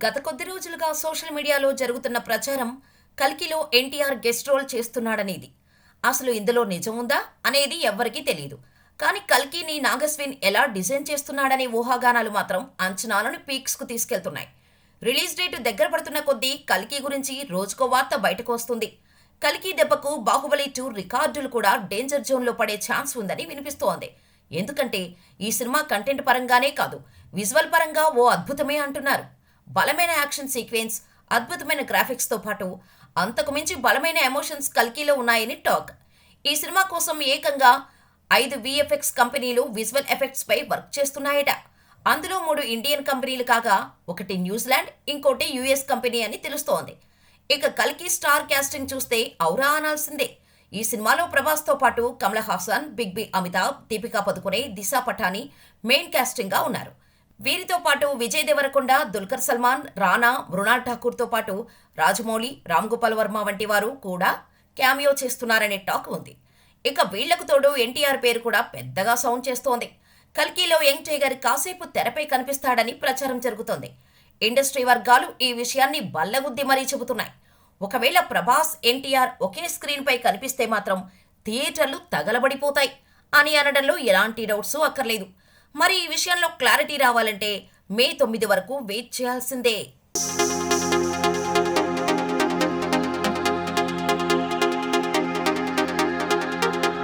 గత కొద్ది రోజులుగా సోషల్ మీడియాలో జరుగుతున్న ప్రచారం కల్కిలో ఎన్టీఆర్ గెస్ట్ రోల్ చేస్తున్నాడనేది. అసలు ఇందులో నిజం ఉందా అనేది ఎవ్వరికీ తెలియదు. కానీ కల్కిని నాగస్విన్ ఎలా డిజైన్ చేస్తున్నాడనే ఊహాగానాలు మాత్రం అంచనాలను పీక్స్కు తీసుకెళ్తున్నాయి. రిలీజ్ డేట్ దగ్గర పడుతున్న కొద్దీ కల్కి గురించి రోజుకో వార్త బయటకు వస్తుంది. కల్కి దెబ్బకు బాహుబలి 2 రికార్డులు కూడా డేంజర్ జోన్లో పడే ఛాన్స్ ఉందని వినిపిస్తోంది. ఎందుకంటే ఈ సినిమా కంటెంట్ పరంగానే కాదు, విజువల్ పరంగా ఓ అద్భుతమే అంటున్నారు. బలమైన యాక్షన్ సీక్వెన్స్, అద్భుతమైన గ్రాఫిక్స్తో పాటు అంతకుమించి బలమైన ఎమోషన్స్ కల్కిలో ఉన్నాయని టాక్. ఈ సినిమా కోసం ఏకంగా 5 విఎఫ్ఎక్స్ కంపెనీలు విజువల్ ఎఫెక్ట్స్పై వర్క్ చేస్తున్నాయట. అందులో 3 ఇండియన్ కంపెనీలు కాగా ఒకటి న్యూజిలాండ్, ఇంకోటి యుఎస్ కంపెనీ అని తెలుస్తోంది. ఇక కల్కి స్టార్ క్యాస్టింగ్ చూస్తే ఔరా అనాల్సిందే. ఈ సినిమాలో ప్రభాస్తో పాటు Kamal Haasan, big B Amitabh, Deepika Padukone, Disha Patani main క్యాస్టింగ్గా ఉన్నారు. వీరితో పాటు విజయ్ దేవరకొండ, దుల్కర్ సల్మాన్, రానా, మృణాల్ ఠాకూర్తో పాటు రాజమౌళి, రామ్ గోపాల్ వర్మ వంటి వారు కూడా క్యామియో చేస్తున్నారనే టాక్ ఉంది. ఇక వీళ్లకు తోడు ఎన్టీఆర్ పేరు కూడా పెద్దగా సౌండ్ చేస్తోంది. కల్కిలో యంగ్ టైగర్ కాసేపు తెరపై కనిపిస్తాడని ప్రచారం జరుగుతోంది. ఇండస్ట్రీ వర్గాలు ఈ విషయాన్ని బల్లగుద్ది మరీ చెబుతున్నాయి. ఒకవేళ ప్రభాస్, ఎన్టీఆర్ ఒకే స్క్రీన్పై కనిపిస్తే మాత్రం థియేటర్లు తగలబడిపోతాయి అని అనడంలో ఎలాంటి డౌట్స్ అక్కర్లేదు. మరి ఈ విషయంలో క్లారిటీ రావాలంటే మే 9 వరకు వెయిట్ చేయాల్సిందే.